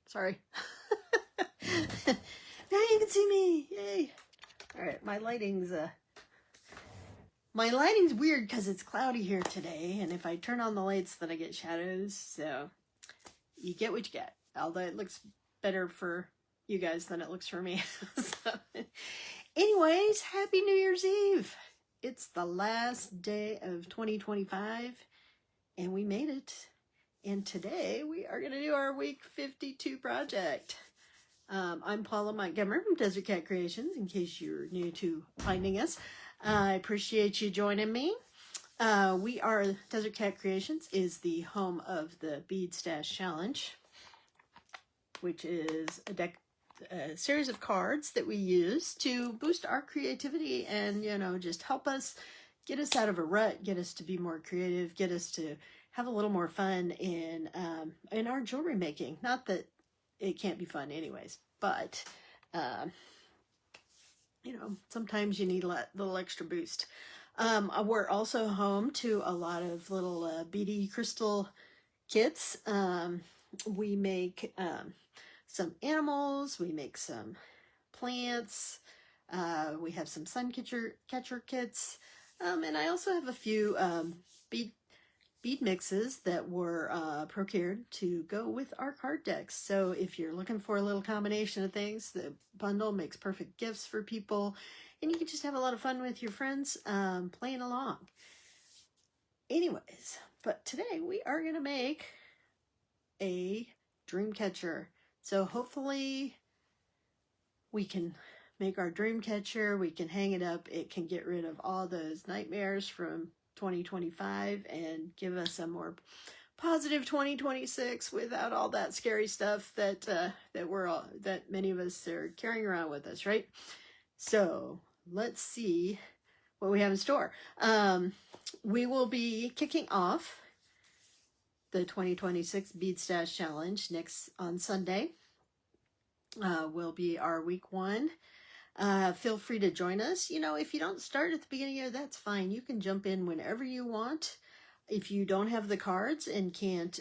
Sorry. Now you can see me. Yay. All right, my lighting's weird because it's cloudy here today, and if I turn on the lights, then I get shadows. So you get what you get. Although it looks better for you guys than it looks for me. So, anyways, happy New Year's Eve. It's the last day of 2025, and we made it. And today we are going to do our week 52 project. I'm Paula Montgomery from Desert Cat Creations, in case you're new to finding us. I appreciate you joining me. Desert Cat Creations is the home of the Bead Stash Challenge, which is a series of cards that we use to boost our creativity and, just help us, get us out of a rut, get us to be more creative, get us to have a little more fun in our jewelry making. Not that it can't be fun anyways, but, sometimes you need a little extra boost. We're also home to a lot of little beady crystal kits. We make some animals, we make some plants, we have some sun catcher kits, and I also have a few bead mixes that were procured to go with our card decks. So if you're looking for a little combination of things, the bundle makes perfect gifts for people, and you can just have a lot of fun with your friends playing along. Anyways, but today we are going to make a dream catcher. So hopefully we can make our dream catcher, we can hang it up, it can get rid of all those nightmares from 2025 and give us a more positive 2026 without all that scary stuff that many of us are carrying around with us, right? So let's see what we have in store. We will be kicking off the 2026 Bead Stash Challenge on Sunday. Will be our week 1. Feel free to join us. If you don't start at the beginning of the year, that's fine. You can jump in whenever you want. If you don't have the cards and can't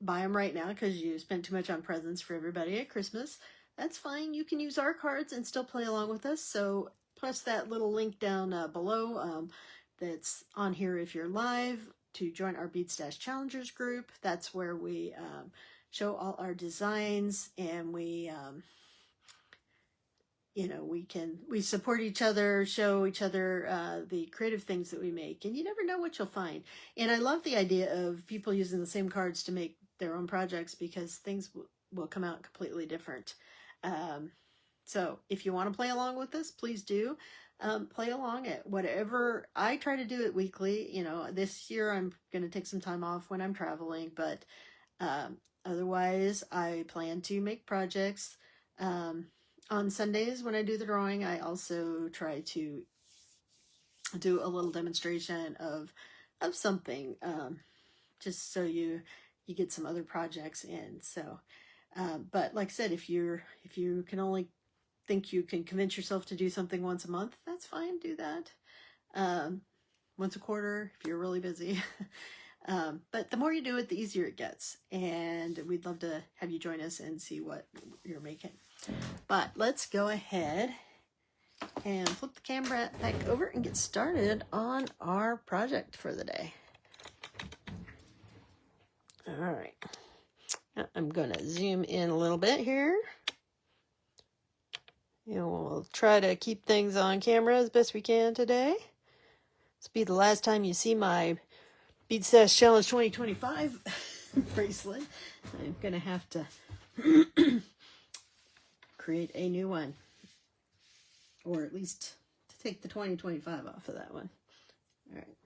buy them right now because you spent too much on presents for everybody at Christmas, that's fine. You can use our cards and still play along with us. So plus that little link down below that's on here if you're live to join our Bead Stash Challengers group. That's where we show all our designs, and we support each other, show each other the creative things that we make, and you never know what you'll find. And I love the idea of people using the same cards to make their own projects, because things will come out completely different. So if you want to play along with us, please do. Play along at whatever. I try to do it weekly. This year I'm going to take some time off when I'm traveling, but otherwise I plan to make projects. On Sundays when I do the drawing, I also try to do a little demonstration of something, just so you get some other projects in. So, but like I said, if you can only think you can convince yourself to do something once a month, that's fine. Do that. Once a quarter if you're really busy. But the more you do it, the easier it gets. And we'd love to have you join us and see what you're making. But let's go ahead and flip the camera back over and get started on our project for the day. All right. I'm going to zoom in a little bit here. We'll try to keep things on camera as best we can today. This will be the last time you see my Bead Stash Challenge 2025 bracelet. I'm going to have to create a new one, or at least to take the 2025 off of that one. All right.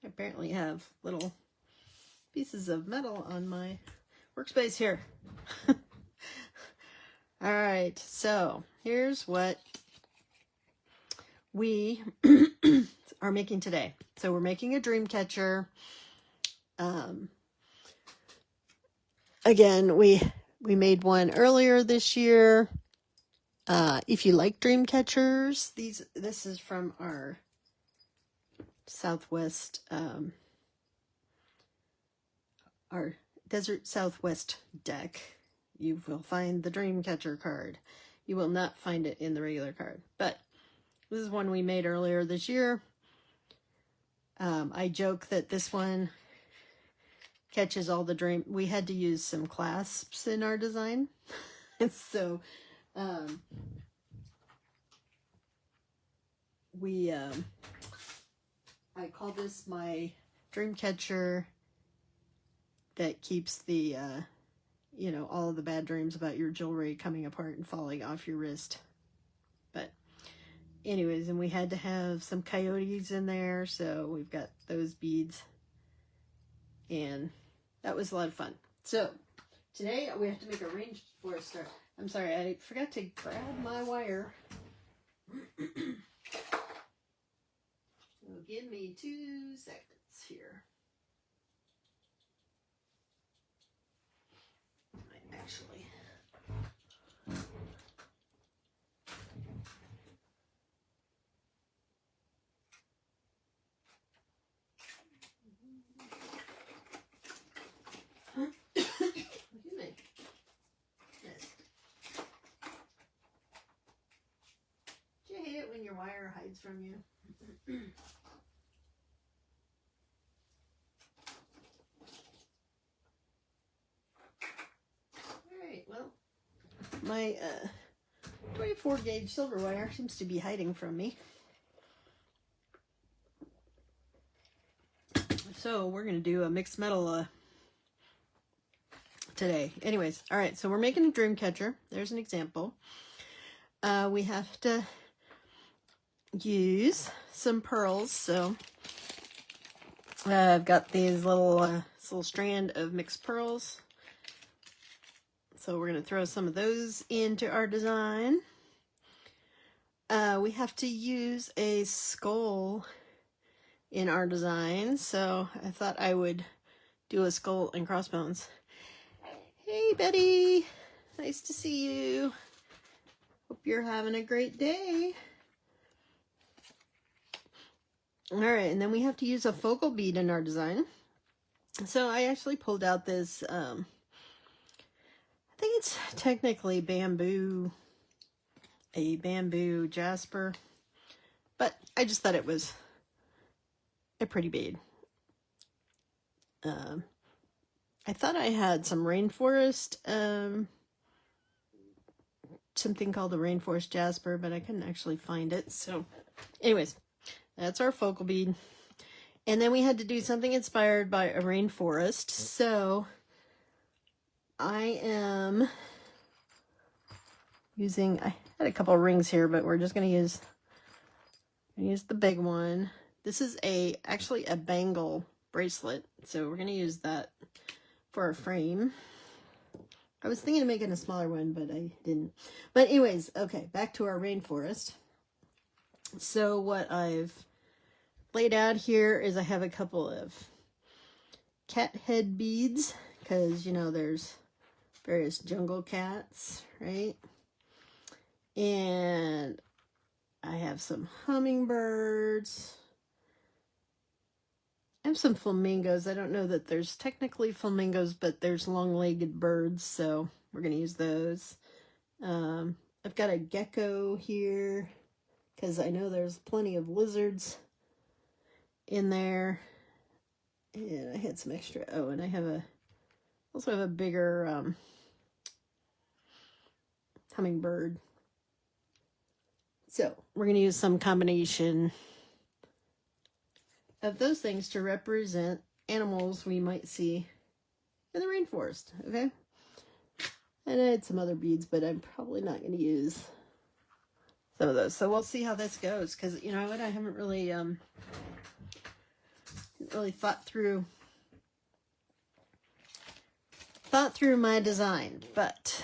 I apparently have little pieces of metal on my workspace here. All right, so here's what we are making today. So we're making a dream catcher. Again, we made one earlier this year. If you like dream catchers, this is from our Southwest, our Desert Southwest deck, you will find the Dreamcatcher card. You will not find it in the regular card. But this is one we made earlier this year. I joke that this one catches all the dream. We had to use some clasps in our design. So I call this my dream catcher that keeps the you know, all of the bad dreams about your jewelry coming apart and falling off your wrist. But anyways, and we had to have some coyotes in there, so we've got those beads, and that was a lot of fun. So today we have to make a rainforest star. I'm sorry, I forgot to grab my wire. So give me 2 seconds here. I actually excuse me. Yes. Do you hate it when your wire hides from you? Alright, well, my 24 gauge silver wire seems to be hiding from me. So we're going to do a mixed metal today. Anyways, alright, so we're making a dream catcher. There's an example. We have to use some pearls, so I've got these little strand of mixed pearls, so we're going to throw some of those into our design. We have to use a skull in our design, so I thought I would do a skull and crossbones. Hey Betty, nice to see you. Hope you're having a great day. Alright, and then we have to use a focal bead in our design. So I actually pulled out this, I think it's technically a bamboo jasper, but I just thought it was a pretty bead. I thought I had some rainforest, something called the rainforest jasper, but I couldn't actually find it. So anyways, that's our focal bead. And then we had to do something inspired by a rainforest. So I am using, I had a couple of rings here, but we're just going to use the big one. This is actually a bangle bracelet. So we're going to use that for our frame. I was thinking of making a smaller one, but I didn't. But anyways, okay, back to our rainforest. So what I've laid out here is I have a couple of cat head beads, because, you know, there's various jungle cats, right? And I have some hummingbirds. I have some flamingos. I don't know that there's technically flamingos, but there's long-legged birds, so we're going to use those. I've got a gecko here, because I know there's plenty of lizards in there. And I had some extra. Oh, and I have also have a bigger hummingbird. So we're going to use some combination of those things to represent animals we might see in the rainforest, okay? And I had some other beads, but I'm probably not going to use some of those. So we'll see how this goes, because, you know what, I haven't really thought through my design. But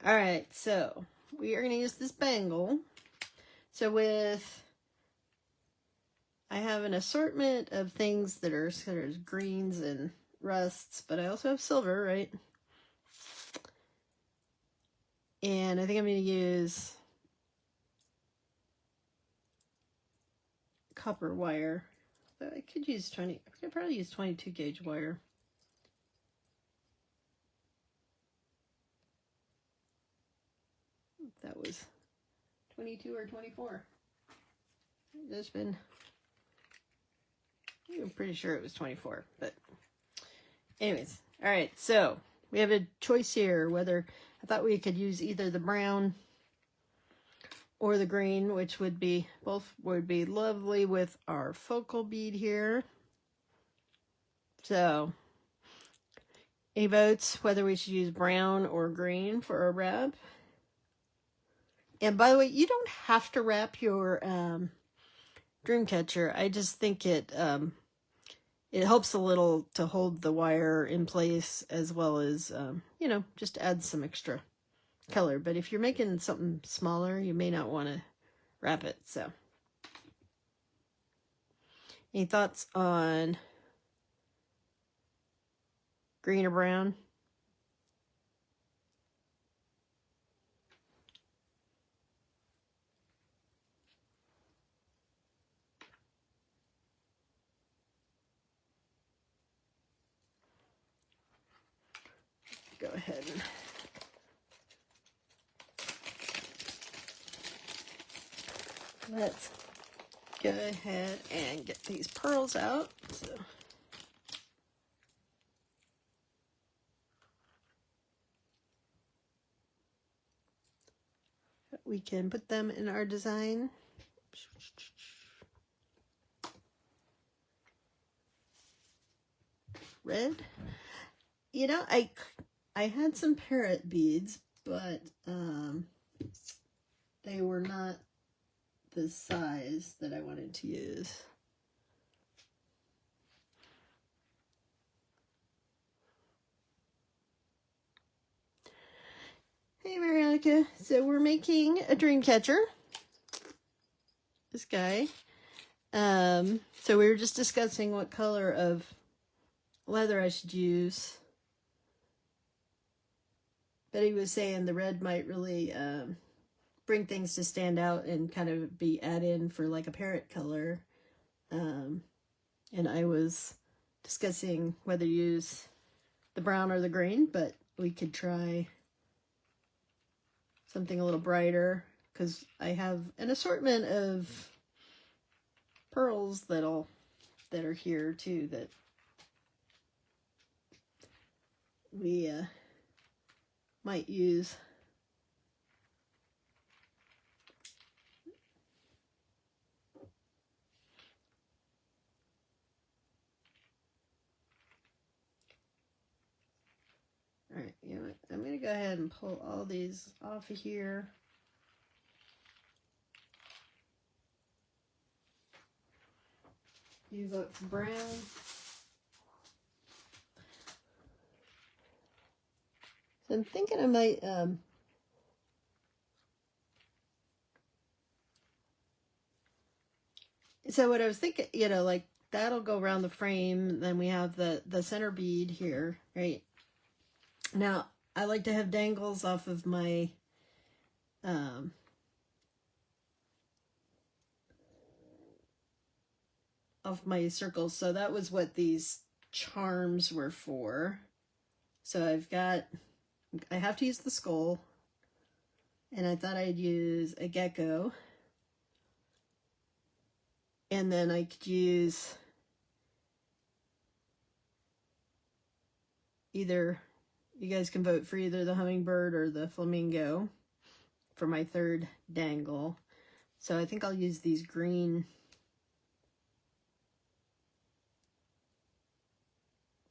all right, so we are going to use this bangle. So I have an assortment of things that are sort of greens and rusts, but I also have silver, right? And I think I'm going to use copper wire. I could probably use 22 gauge wire. if that was 22 or 24. There's been, I'm pretty sure it was 24, but anyways. All right, so we have a choice here whether, I thought we could use either the brown or the green, which would be, both would be lovely with our focal bead here. So, any votes whether we should use brown or green for a wrap? And by the way, you don't have to wrap your dream catcher. I just think it helps a little to hold the wire in place, as well as, you know, just add some extra color. But if you're making something smaller, you may not want to wrap it. So, any thoughts on green or brown? Go ahead and let's go ahead and get these pearls out. So we can put them in our design. Red. You know, I had some parrot beads, but they were not the size that I wanted to use. Hey, Veronica. So we're making a dream catcher. This guy. So we were just discussing what color of leather I should use. Betty was saying the red might really bring things to stand out and kind of be add in for like a parrot color. And I was discussing whether to use the brown or the green, but we could try something a little brighter, because I have an assortment of pearls that are here too that we might use. All right, you know what? I'm going to go ahead and pull all these off of here. You vote for brown. So I'm thinking I might so what I was thinking, you know, like that'll go around the frame. Then we have the center bead here, right? Now, I like to have dangles off of my circles. So that was what these charms were for. So I have to use the skull, and I thought I'd use a gecko, and then I could use either, you guys can vote for either the hummingbird or the flamingo for my third dangle. So I think I'll use these green,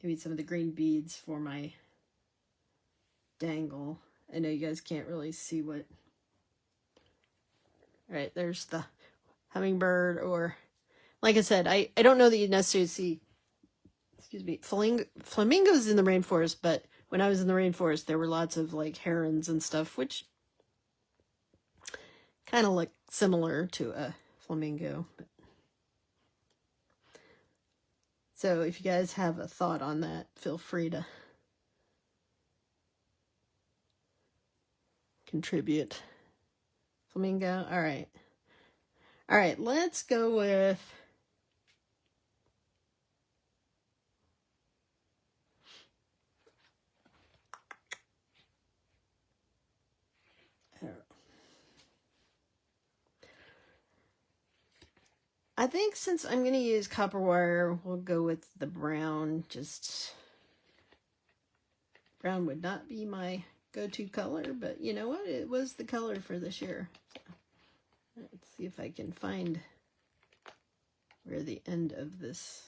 maybe some of the green beads for my dangle. I know you guys can't really see what. All right, there's the hummingbird, or like I said, I don't know that you necessarily see, excuse me, flamingos in the rainforest, but when I was in the rainforest, there were lots of like herons and stuff, which kind of look similar to a flamingo. So if you guys have a thought on that, feel free to contribute. Flamingo. All right. All right, let's go with I think since I'm going to use copper wire, we'll go with the brown. Just brown would not be my go-to color, but you know what? It was the color for this year. So, let's see if I can find where the end of this.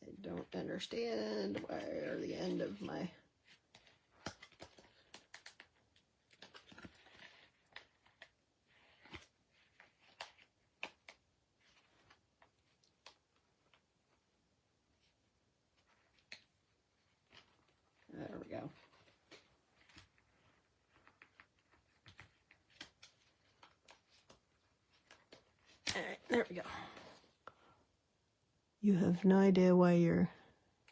I don't understand where the end of my... There we go. All right, there we go. You have no idea why you're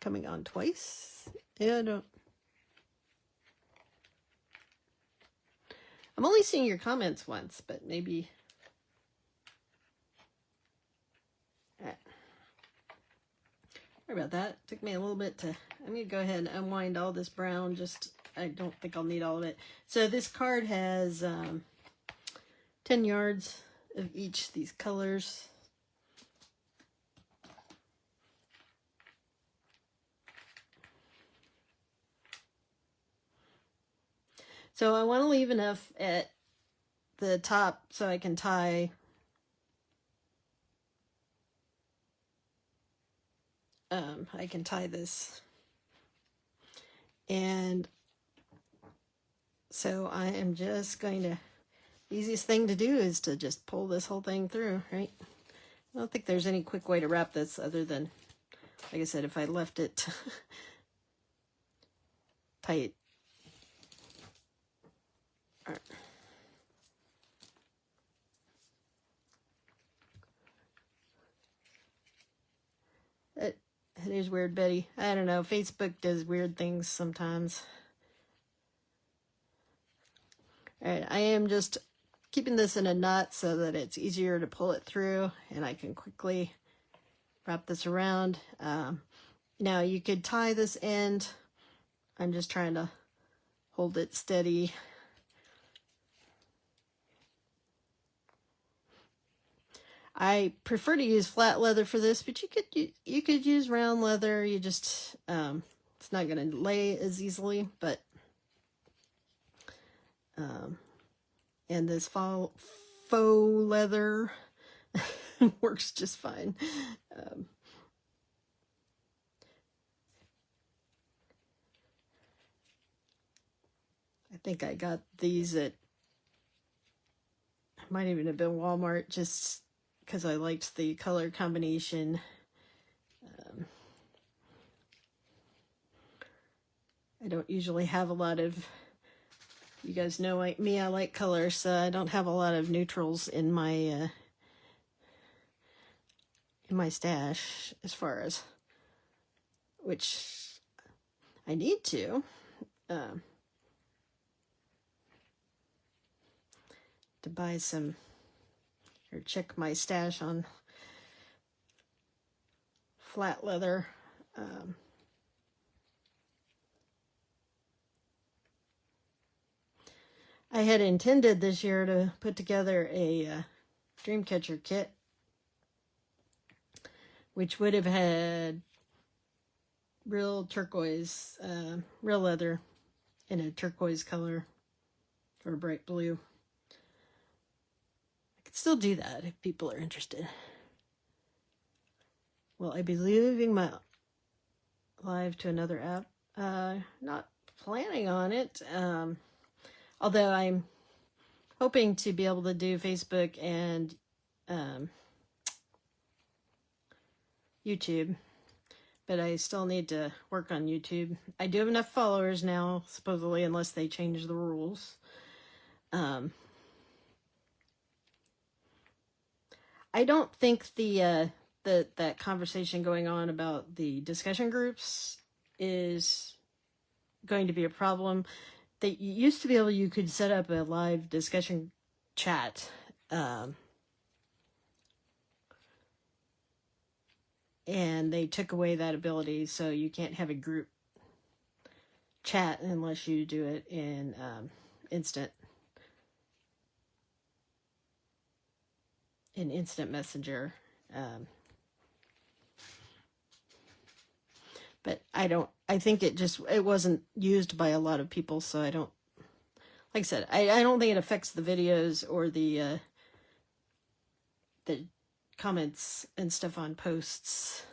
coming on twice? Yeah, I don't. I'm only seeing your comments once, but maybe... Right. Sorry about that. It took me a little bit to... I'm going to go ahead and unwind all this brown. Just, I don't think I'll need all of it. So this card has 10 yards of each of these colors. So I want to leave enough at the top so I can tie this. And so I am just going to, the easiest thing to do is to just pull this whole thing through, right? I don't think there's any quick way to wrap this other than, like I said, if I left it tight. All right. It is weird, Betty. I don't know. Facebook does weird things sometimes. All right, I am just keeping this in a knot so that it's easier to pull it through and I can quickly wrap this around. Now you could tie this end. I'm just trying to hold it steady. I prefer to use flat leather for this, but you could use round leather. You just it's not going to lay as easily, but and this faux leather works just fine. I think I got these at, might even have been Walmart, just because I liked the color combination. I don't usually have a lot of, you guys know like me, I like color, so I don't have a lot of neutrals in my stash, as far as, which I need to buy some, or check my stash on flat leather. I had intended this year to put together a Dreamcatcher kit, which would have had real turquoise, real leather in a turquoise color or bright blue. I could still do that if people are interested. Will I be leaving my live to another app? Not planning on it. Although I'm hoping to be able to do Facebook and YouTube, but I still need to work on YouTube. I do have enough followers now, supposedly, unless they change the rules. I don't think the that conversation going on about the discussion groups is going to be a problem. They used to be able, you could set up a live discussion chat. And they took away that ability, so you can't have a group chat unless you do it in instant messenger. But I think it wasn't used by a lot of people, so I don't, like I said, I don't think it affects the videos or the comments and stuff on posts,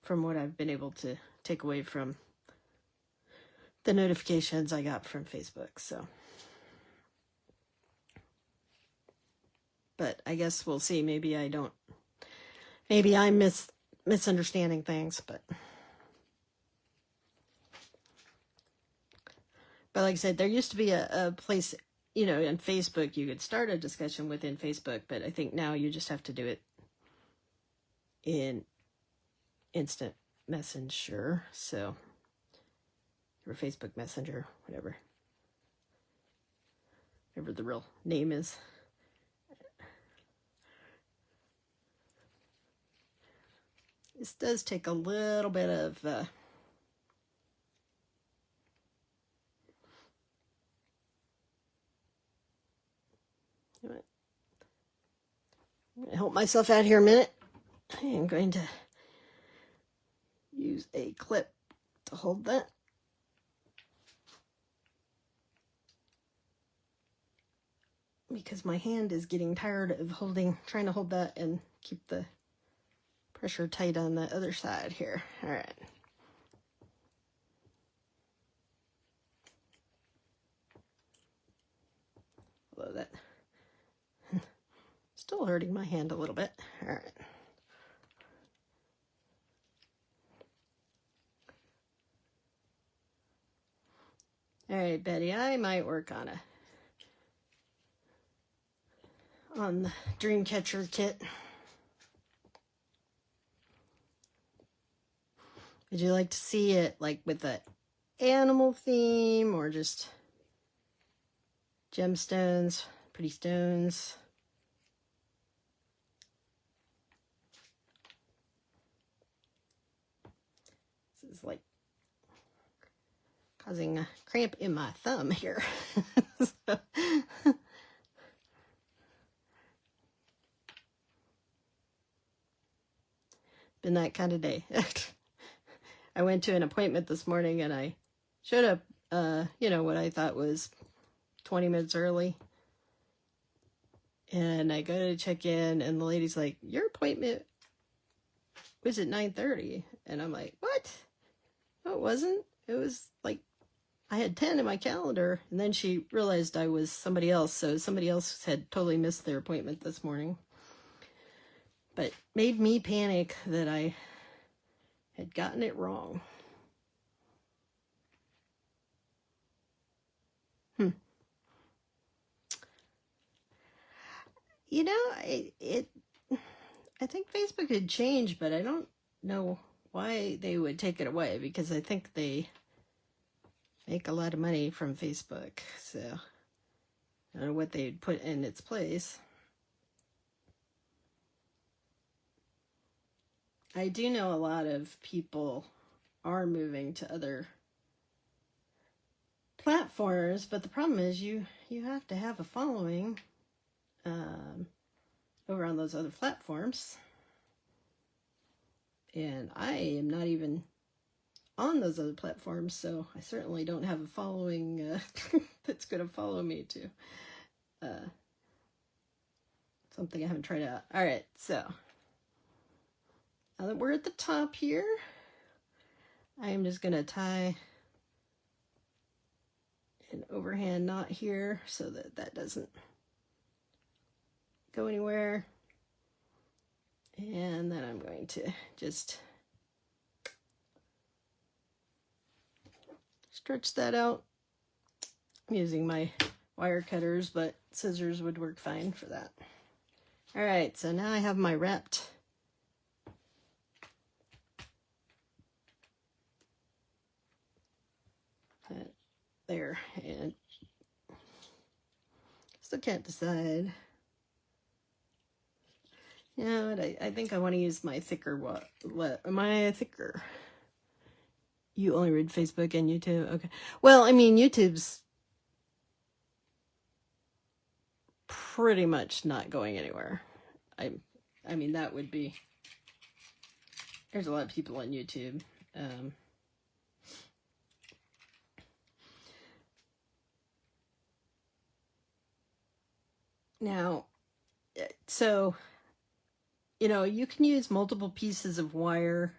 from what I've been able to take away from the notifications I got from Facebook. So, but I guess we'll see. Maybe I'm misunderstanding things, but like I said, there used to be a place, on Facebook, you could start a discussion within Facebook, but I think now you just have to do it in instant messenger, or Facebook Messenger, whatever the real name is. This does take a little bit of I'm going to help myself out here a minute. I am going to use a clip to hold that. Because my hand is getting tired of trying to hold that and keep the pressure tight on the other side here. All right. Although that still hurting my hand a little bit. All right. All right, Betty, I might work on the Dreamcatcher kit. Would you like to see it like with an animal theme or just gemstones, pretty stones? This is like causing a cramp in my thumb here. So. Been that kind of day. I went to an appointment this morning and I showed up, what I thought was 20 minutes early. And I go to check in and the lady's like, your appointment was at 9:30. And I'm like, what? No, it wasn't. It was like, I had 10 in my calendar. And then she realized I was somebody else. So somebody else had totally missed their appointment this morning. But made me panic that I had gotten it wrong. I think Facebook had changed, but I don't know why they would take it away, because I think they make a lot of money from Facebook. So I don't know what they'd put in its place. I do know a lot of people are moving to other platforms, but the problem is you have to have a following over on those other platforms. And I am not even on those other platforms, so I certainly don't have a following that's going to follow me to something I haven't tried out. All right, so now that we're at the top here, I am just going to tie an overhand knot here so that doesn't go anywhere. And then I'm going to just stretch that out. I'm using my wire cutters, but scissors would work fine for that. All right, so now I have my wrapped there, and still can't decide. Yeah, I think I want to use my thicker You only read Facebook and YouTube. Okay. Well, I mean, YouTube's pretty much not going anywhere. I mean, that would be. There's a lot of people on YouTube. Now, so, you know, you can use multiple pieces of wire.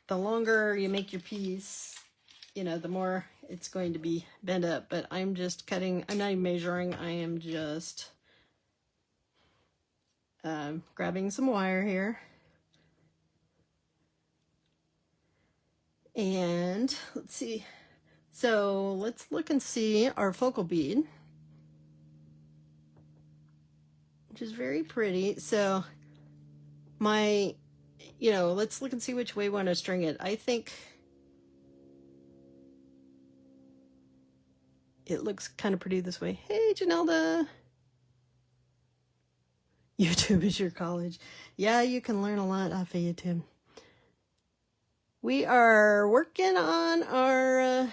The longer you make your piece, you know, the more it's going to be bent up. But I'm just cutting, I'm not even measuring, I am just grabbing some wire here. And let's see. So let's look and see our focal bead, which is very pretty. So you know, let's look and see which way we want to string it. I think it looks kind of pretty this way. Hey, Janelda. YouTube is your college. Yeah, you can learn a lot off of YouTube. We are working on our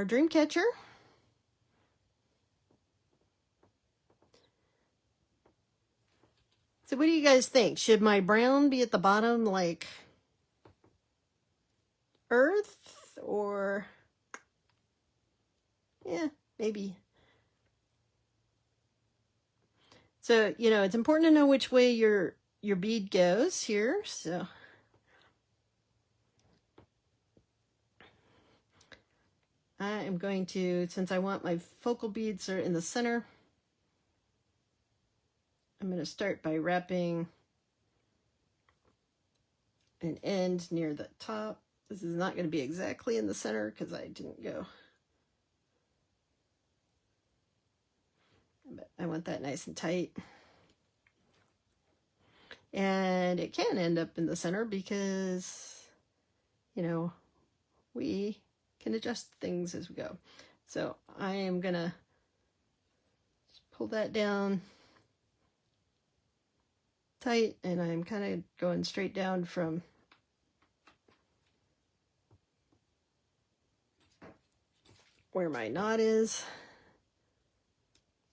dream catcher. So what do you guys think? Should my brown be at the bottom like earth, or yeah, maybe. So, you know, it's important to know which way your bead goes here. So I am going to, since I want my focal beads are in the center, I'm going to start by wrapping an end near the top. This is not going to be exactly in the center because I didn't go. But I want that nice and tight. And it can end up in the center because, you know, we can adjust things as we go. So I am going to pull that down tight, and I'm kind of going straight down from where my knot is,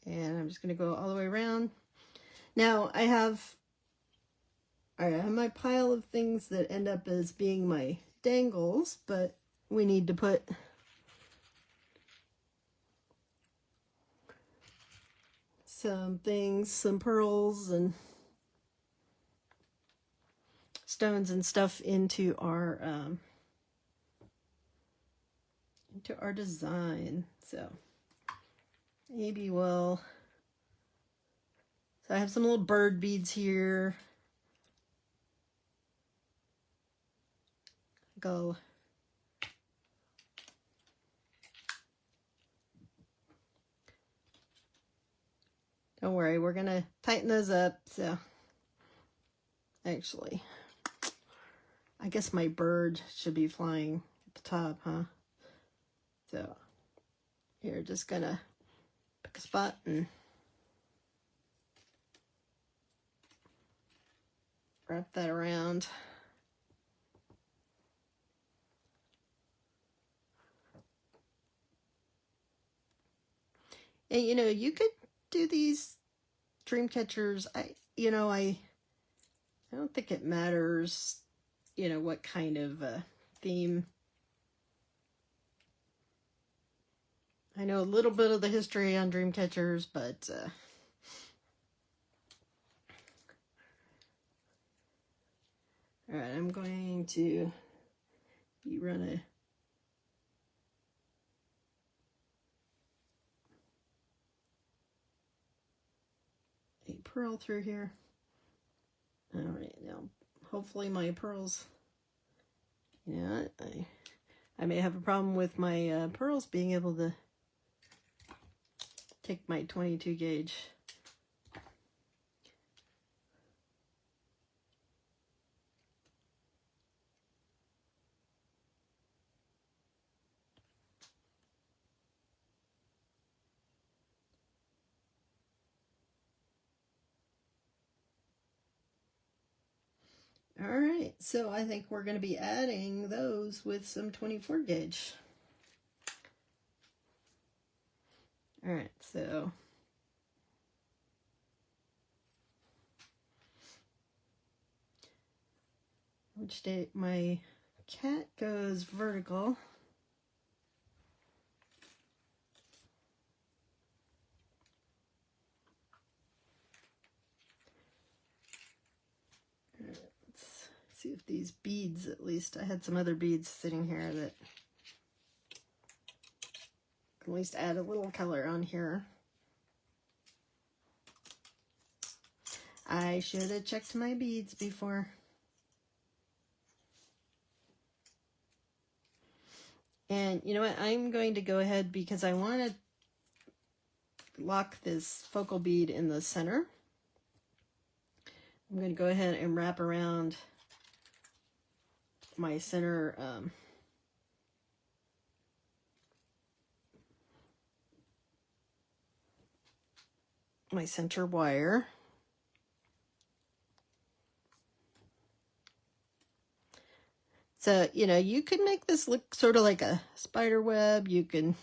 and I'm just going to go all the way around. Now I have my pile of things that end up as being my dangles, but we need to put some things, some pearls and stones and stuff into our design. So maybe so I have some little bird beads here. Go. Don't worry, we're gonna tighten those up. So actually, I guess my bird should be flying at the top, huh? So you're just gonna pick a spot and wrap that around. And you know, you could do these dream catchers. I don't think it matters, you know, what kind of theme. I know a little bit of the history on dream catchers, but all right, I'm going to run a pearl through here. All right, now hopefully my pearls, yeah, I may have a problem with my pearls being able to take my 22 gauge. All right, so I think we're going to be adding those with some 24 gauge. All right, so which day my cat goes vertical. Let's see if these beads, at least I had some other beads sitting here that can at least add a little color on here. I should have checked my beads before. And you know what, I'm going to go ahead because I want to lock this focal bead in the center. I'm going to go ahead and wrap around my center my center wire. So, you know, you can make this look sort of like a spider web. You can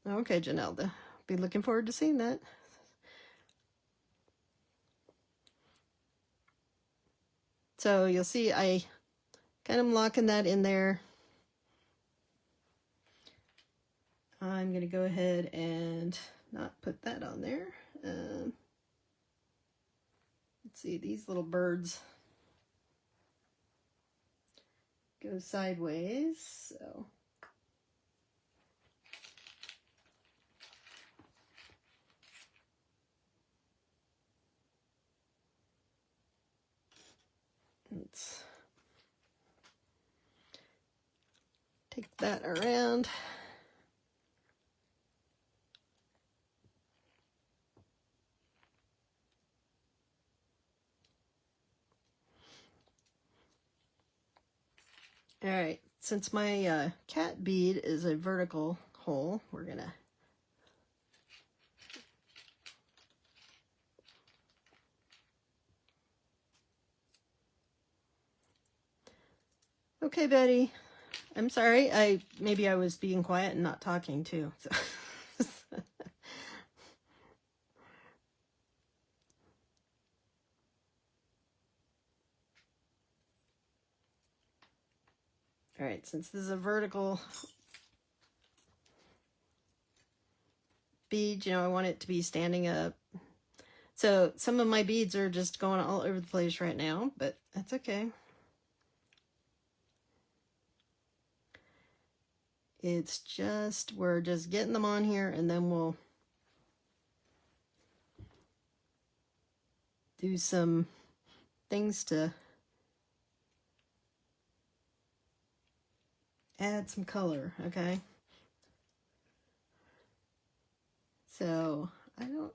okay, Janelle, be looking forward to seeing that. So you'll see I kind of locking that in there. I'm going to go ahead and not put that on there. Let's see, these little birds go sideways, so let's take that around. All right, since my cat bead is a vertical hole, we're gonna okay, Betty. I'm sorry. Maybe I was being quiet and not talking too. So. All right, since this is a vertical bead, you know, I want it to be standing up. So some of my beads are just going all over the place right now, but that's okay. It's just, we're just getting them on here, and then we'll do some things to add some color, okay? So, I'm a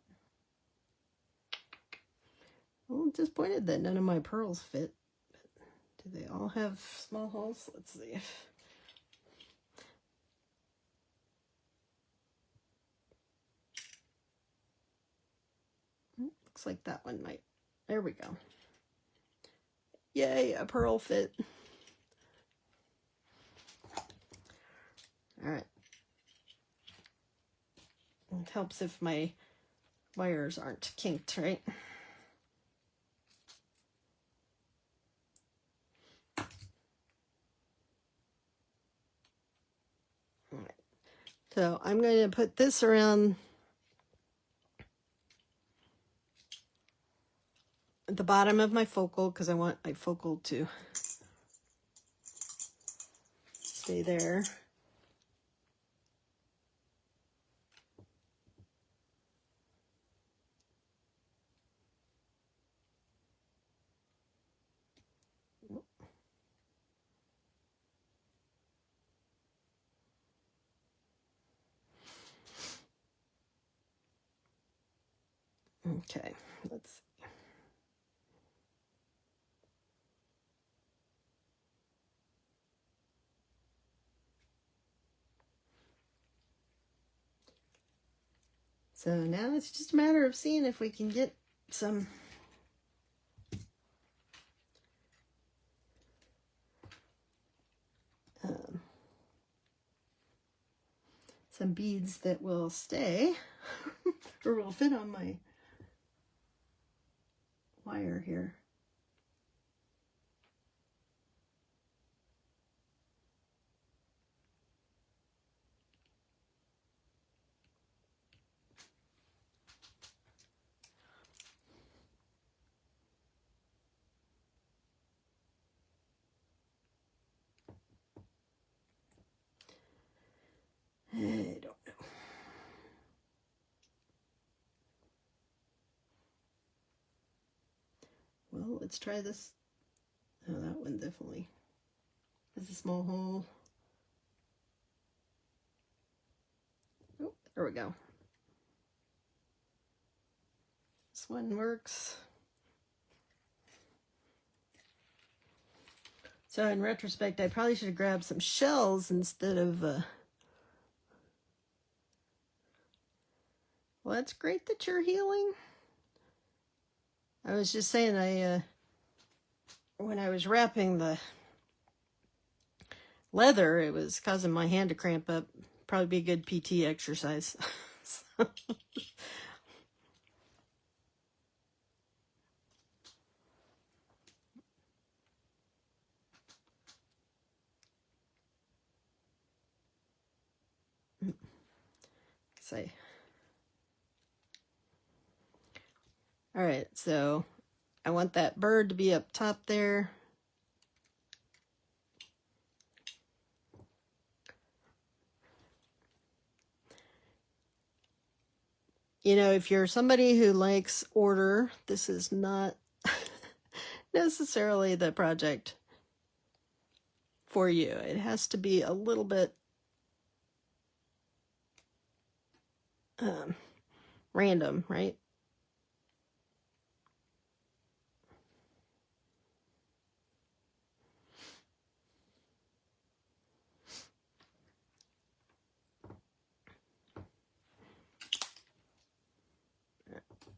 little disappointed that none of my pearls fit. Do they all have small holes? Let's see if... Looks like that one might. There we go. Yay, a pearl fit. All right. It helps if my wires aren't kinked, right? All right. So I'm going to put this around at the bottom of my focal because I want my focal to stay there. Okay, let's see. So now it's just a matter of seeing if we can get some beads that will stay or will fit on my wire here. I don't know. Well, let's try this. Oh, that one definitely has a small hole. Oh, there we go. This one works. So in retrospect, I probably should have grabbed some shells instead of... Well, that's great that you're healing. I was just saying, when I was wrapping the leather, it was causing my hand to cramp up. Probably be a good PT exercise. Say. All right, so I want that bird to be up top there. You know, if you're somebody who likes order, this is not necessarily the project for you. It has to be a little bit random, right?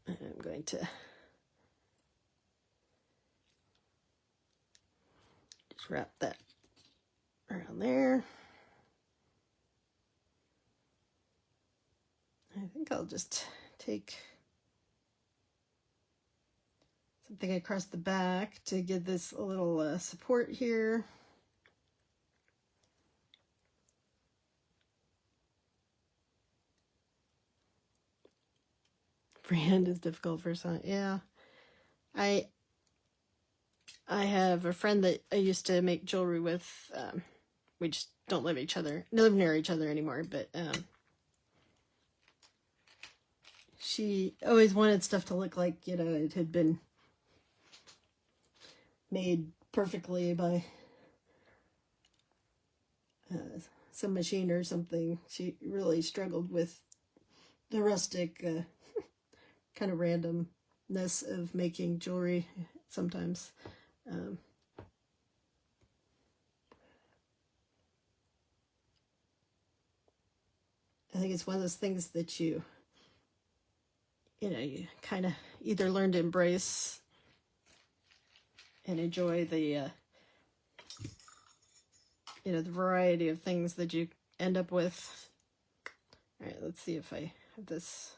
I'm going to just wrap that around there. I think I'll just take something across the back to give this a little support here. Freehand is difficult for some. Yeah. I have a friend that I used to make jewelry with. We just don't live near each other anymore, but she always wanted stuff to look like, you know, it had been made perfectly by some machine or something. She really struggled with the rustic kind of randomness of making jewelry sometimes. I think it's one of those things that you kind of either learn to embrace and enjoy the the variety of things that you end up with. All right, let's see if I have this.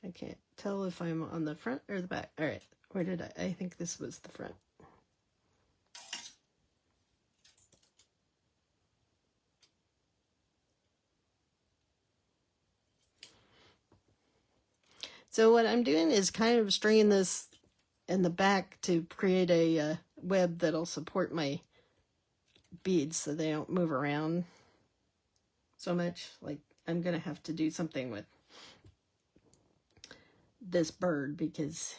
I can't tell if I'm on the front or the back. All right, where did I think this was the front. So what I'm doing is kind of stringing this in the back to create a web that'll support my beads so they don't move around so much. Like, I'm gonna have to do something with this bird because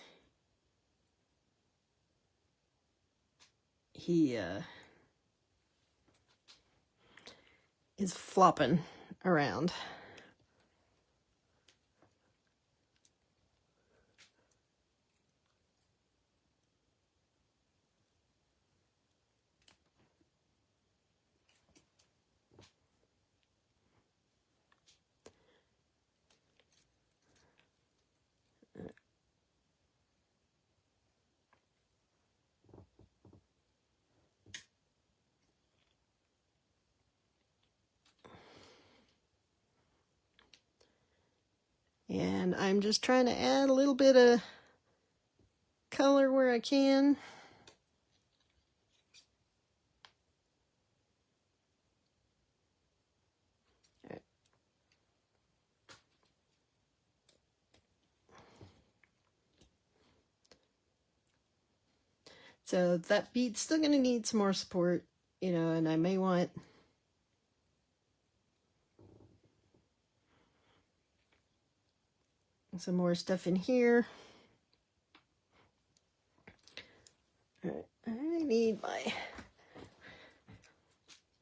he is flopping around. And I'm just trying to add a little bit of color where I can. So that bead's still going to need some more support, you know, and I may want some more stuff in here. All right, I need my,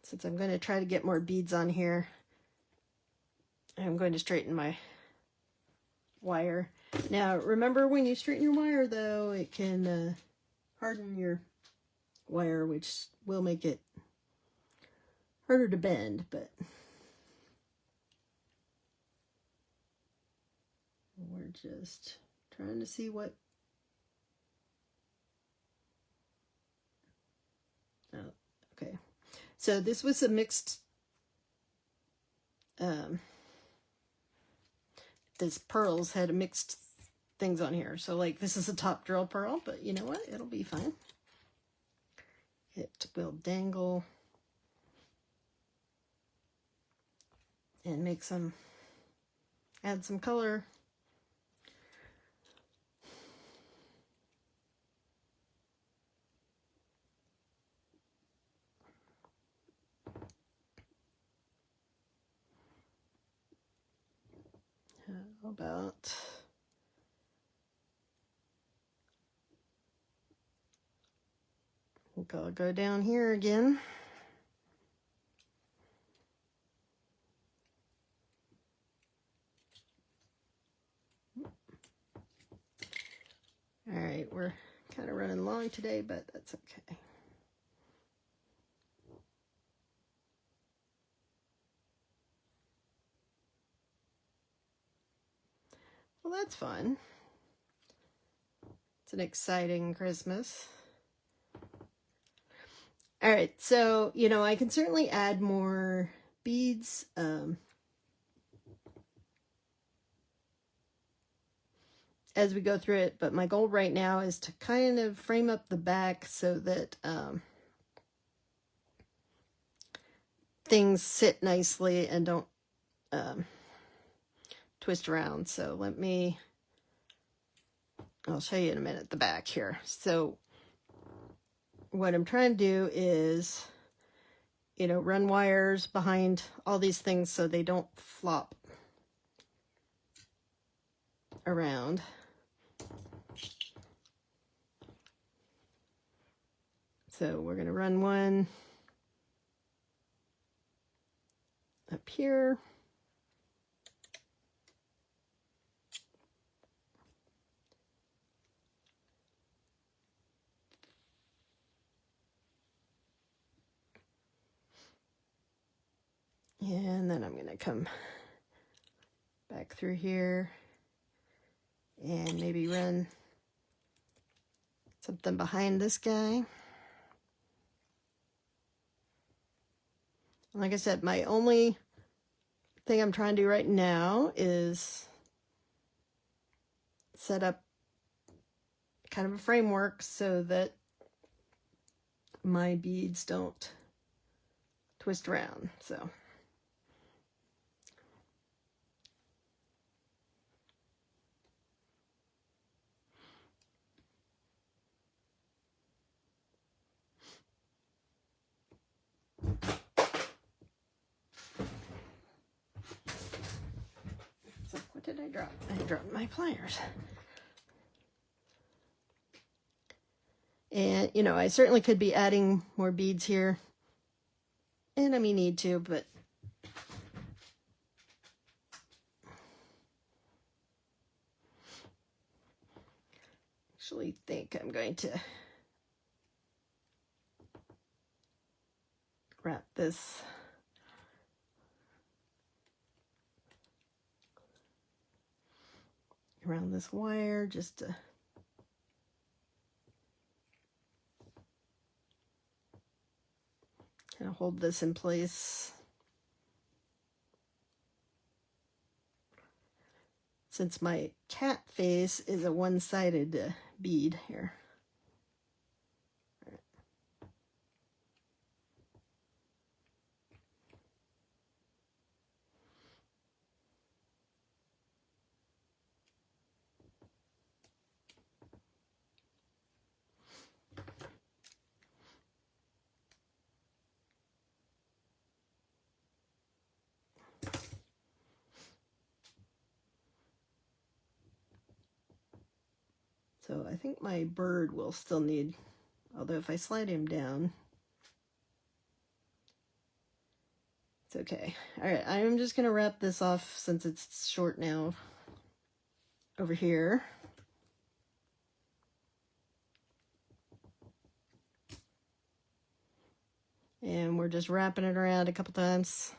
since I'm going to try to get more beads on here, I'm going to straighten my wire. Now, remember when you straighten your wire, though, it can harden your wire, which will make it harder to bend, but we're just trying to see what, oh, okay. So this was a mixed, this pearls had mixed things on here. So like this is a top drill pearl, but you know what? It'll be fine. It will dangle and make some, add some color. How about I'll go down here again. All right, we're kind of running long today, but that's okay. Well, that's fun. It's an exciting Christmas. All right, so, you know, I can certainly add more beads. As we go through it, but my goal right now is to kind of frame up the back so that things sit nicely and don't twist around. So I'll show you in a minute the back here. So what I'm trying to do is, you know, run wires behind all these things so they don't flop around. So we're going to run one up here. And then I'm going to come back through here and maybe run something behind this guy. Like I said, my only thing I'm trying to do right now is set up kind of a framework so that my beads don't twist around. So what did I drop? I dropped my pliers. And, you know, I certainly could be adding more beads here. And I may need to, but actually think I'm going to wrap this around this wire just to kind of hold this in place. Since my cat face is a one-sided bead here. So I think my bird will still need, although if I slide him down, it's okay. All right, I'm just gonna wrap this off since it's short now over here. And we're just wrapping it around a couple times.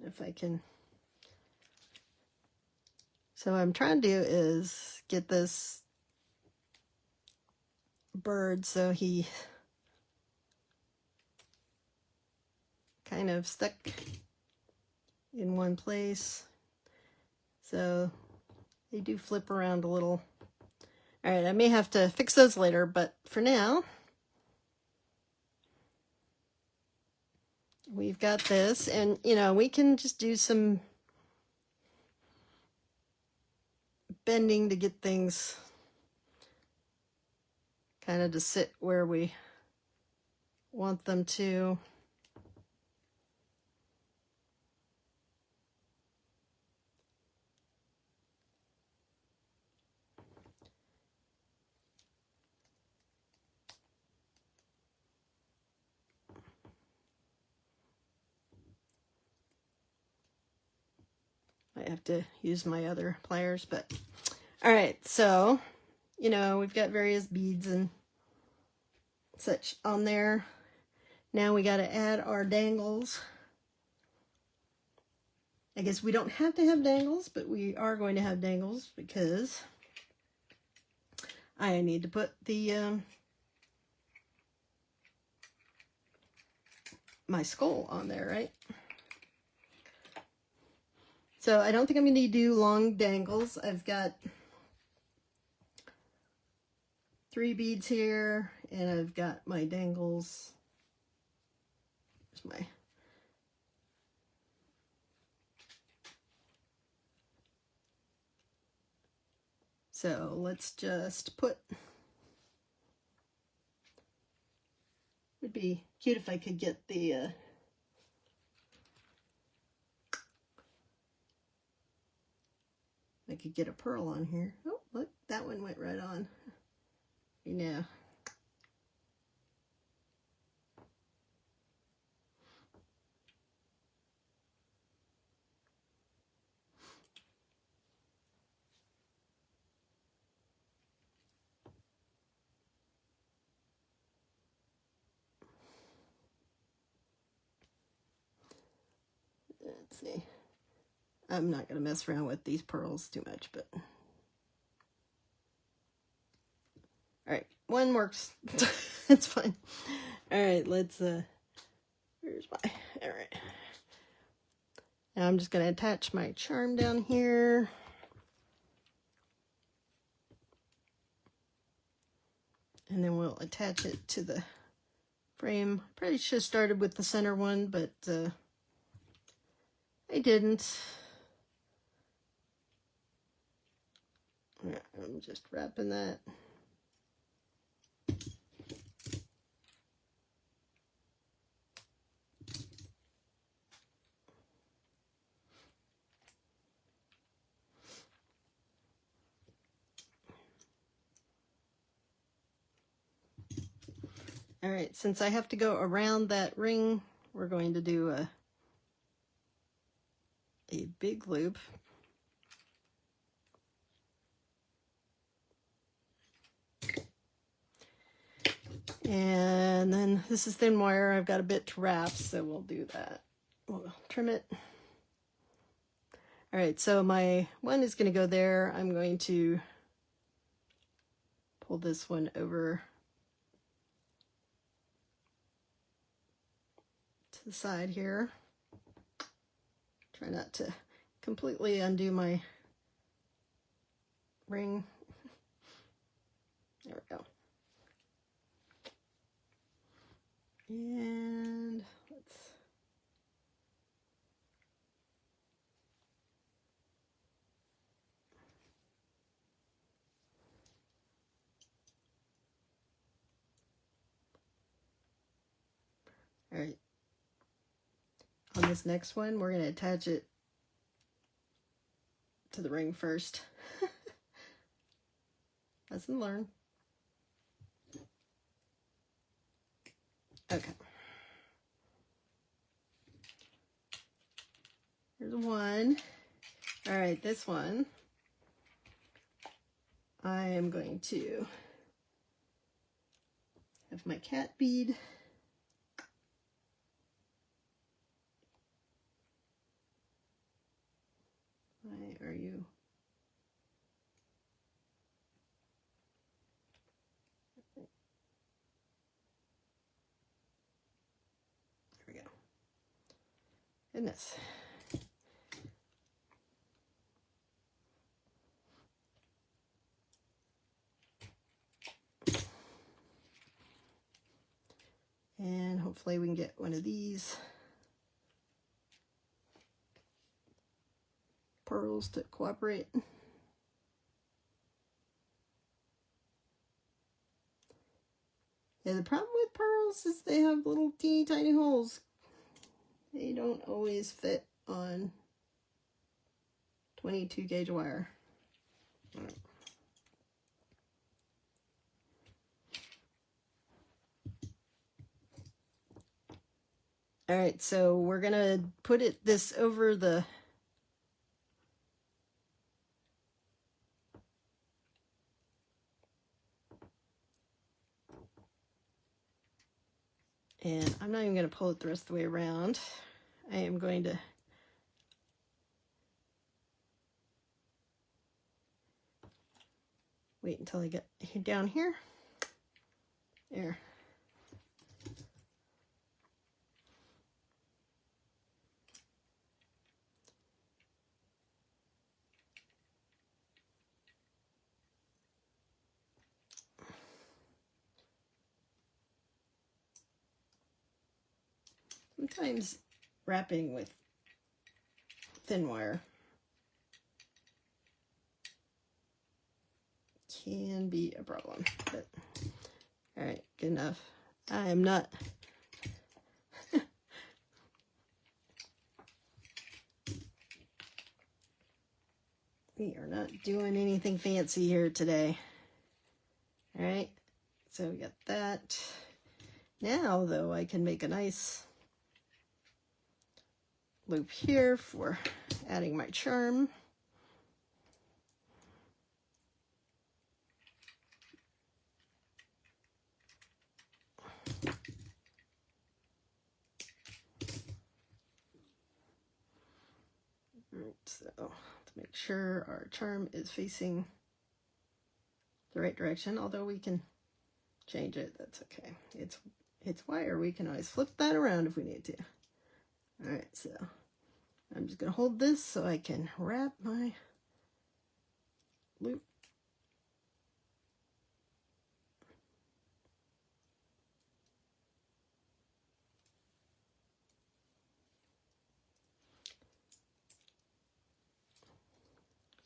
If I can. So what I'm trying to do is get this bird so he kind of stuck in one place. So they do flip around a little. All right, I may have to fix those later, but for now, we've got this, and you know, we can just do some bending to get things kind of to sit where we want them to. I have to use my other pliers, but all right, so you know, we've got various beads and such on there. Now we got to add our dangles. I guess we don't have to have dangles, but we are going to have dangles because I need to put the my skull on there, right? So I don't think I'm going to do long dangles. I've got 3 beads here, and I've got my dangles. There's my so let's just put, would be cute if I could get the I could get a pearl on here. Oh, look, that one went right on. You know. Let's see. I'm not going to mess around with these pearls too much, but all right, one works. It's fine. All right, let's where's my, all right, now I'm just going to attach my charm down here. And then we'll attach it to the frame. Probably should have started with the center one, but I didn't. just wrapping that. All right, since I have to go around that ring, we're going to do a big loop. And then this is thin wire. I've got a bit to wrap, so we'll do that. We'll trim it. All right, so my one is going to go there. I'm going to pull this one over to the side here. Try not to completely undo my ring. There we go. And let's all right. On this next one, we're going to attach it to the ring first. Lesson learned. Okay. Here's one. All right, this one, I am going to have my cat bead. Why are you? There we go. Goodness. And hopefully we can get one of these pearls to cooperate. Yeah, the problem with pearls is they have little teeny tiny holes. They don't always fit on 22 gauge wire. All right. All right, so we're gonna put this over the and I'm not even going to pull it the rest of the way around. I am going to wait until I get down here. There. Sometimes wrapping with thin wire can be a problem, but all right, good enough. I am not we are not doing anything fancy here today. All right, so we got that. Now though, I can make a nice loop here for adding my charm. So to make sure our charm is facing the right direction, although we can change it, that's okay. It's wire, we can always flip that around if we need to. All right, so I'm just gonna hold this so I can wrap my loop.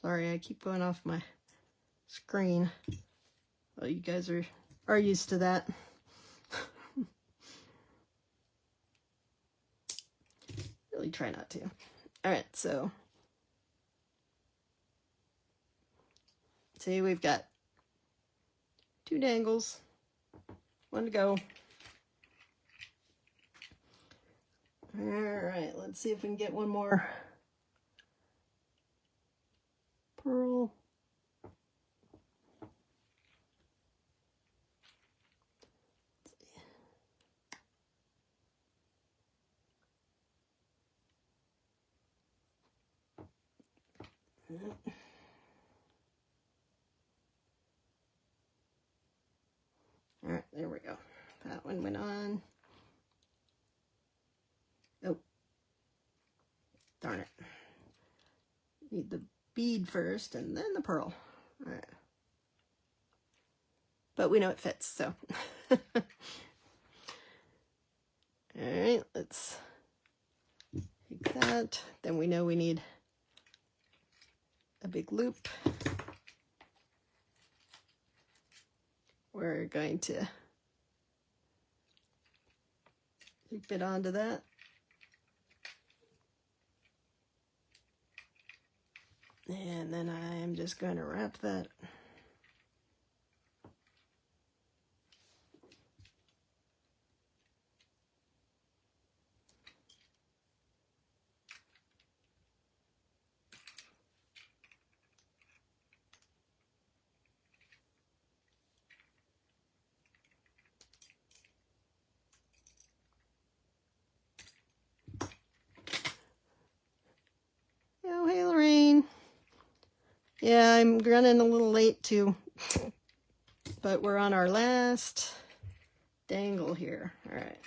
Sorry, I keep going off my screen. Well, you guys are used to that. Really try not to. All right, so see, we've got 2 dangles, 1 to go. All right, let's see if we can get one more pearl. All right, there we go. That one went on. Oh, darn it. Need the bead first and then the pearl. All right. But we know it fits, so. All right, let's take that. Then we know we need a big loop. We're going to loop it onto that. And then I'm just going to wrap that. Oh, hey, Lorraine. Yeah, I'm running a little late too, but we're on our last dangle here. All right.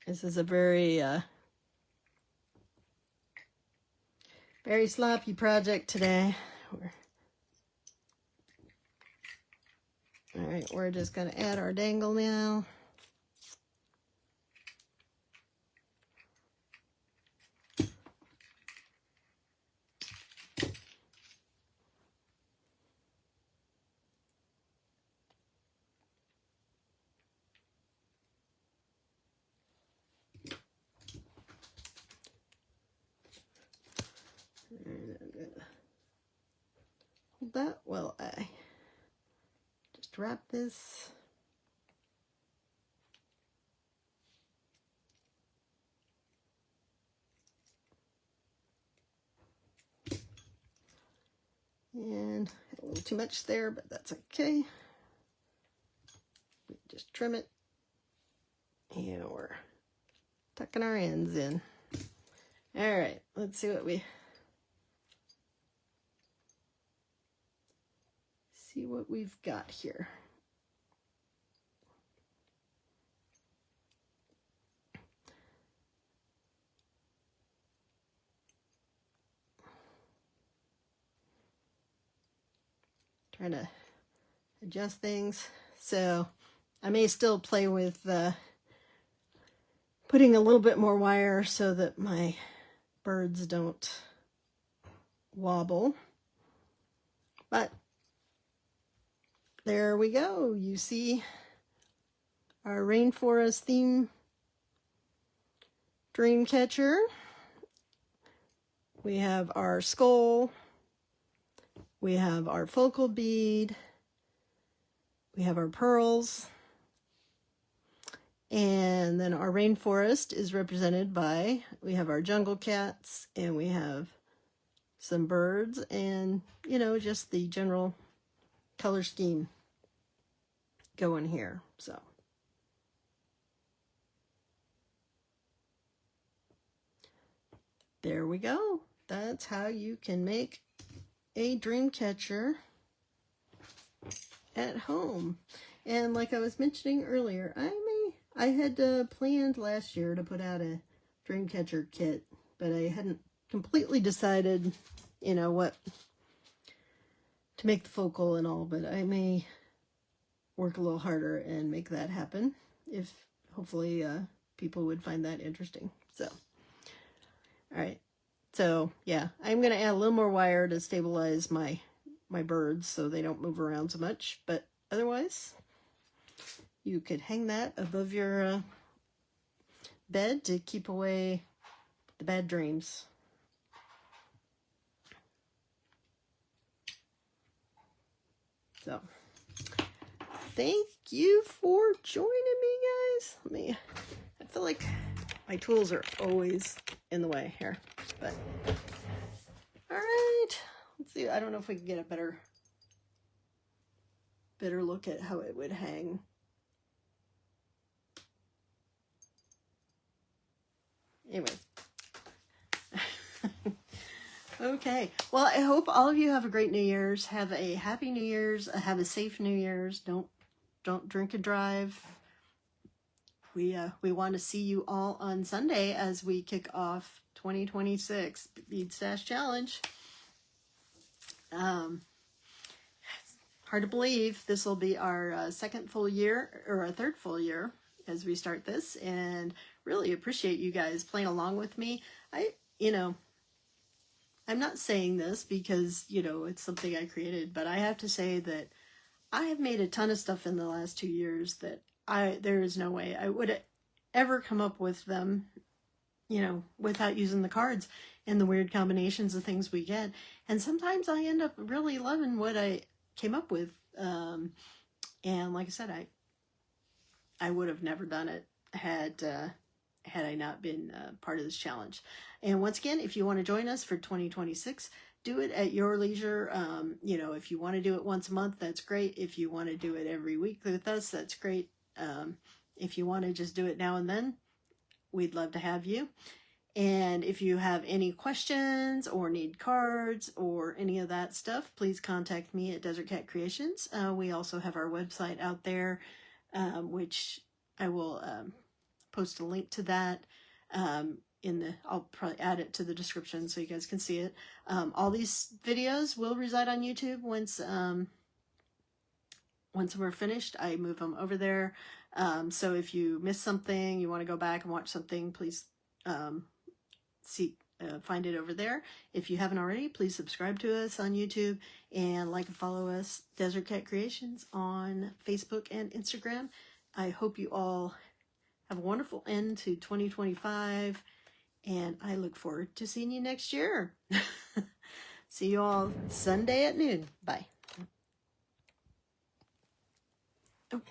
This is a very sloppy project today. All right, we're just going to add our dangle now. Hold that while I just wrap this. And a little too much there, but that's okay. Just trim it. And we're tucking our ends in. All right, let's see what we've got here. Trying to adjust things. So I may still play with putting a little bit more wire so that my birds don't wobble. But there we go. You see our rainforest theme dream catcher. We have our skull. We have our focal bead. We have our pearls. And then our rainforest is represented by, we have our jungle cats, and we have some birds, and, you know, just the general color scheme going here. So there we go. That's how you can make a dream catcher at home. And like I was mentioning earlier, I had planned last year to put out a dream catcher kit, but I hadn't completely decided, you know, what to make the focal and all, but I may work a little harder and make that happen if hopefully people would find that interesting. So, all right. So yeah, I'm going to add a little more wire to stabilize my birds so they don't move around so much. But otherwise, you could hang that above your bed to keep away the bad dreams. So thank you for joining me, guys. I feel like my tools are always in the way here, but all right. Let's see. I don't know if we can get a better look at how it would hang. Anyway. Okay. Well, I hope all of you have a great New Year's. Have a happy New Year's. Have a safe New Year's. Don't drink and drive. We want to see you all on Sunday as we kick off 2026 Bead Stash Challenge. Hard to believe this will be our second full year, or our third full year as we start this, and really appreciate you guys playing along with me. I'm not saying this because, it's something I created, but I have to say that I have made a ton of stuff in the last 2 years that there is no way I would ever come up with them, without using the cards and the weird combinations of things we get. And sometimes I end up really loving what I came up with. And like I said, I would have never done it had I not been part of this challenge. And once again, if you want to join us for 2026, do it at your leisure. If you want to do it once a month, that's great. If you want to do it every week with us, that's great. If you want to just do it now and then, we'd love to have you. And if you have any questions or need cards or any of that stuff, please contact me at Desert Cat Creations. We also have our website out there, which I will post a link to that. I'll probably add it to the description so you guys can see it. All these videos will reside on YouTube once we're finished. I move them over there. So if you miss something, you want to go back and watch something, please find it over there. If you haven't already, please subscribe to us on YouTube and like and follow us, Desert Cat Creations, on Facebook and Instagram. I hope you all have a wonderful end to 2025, and I look forward to seeing you next year. See you all Sunday at noon. Bye. Oh.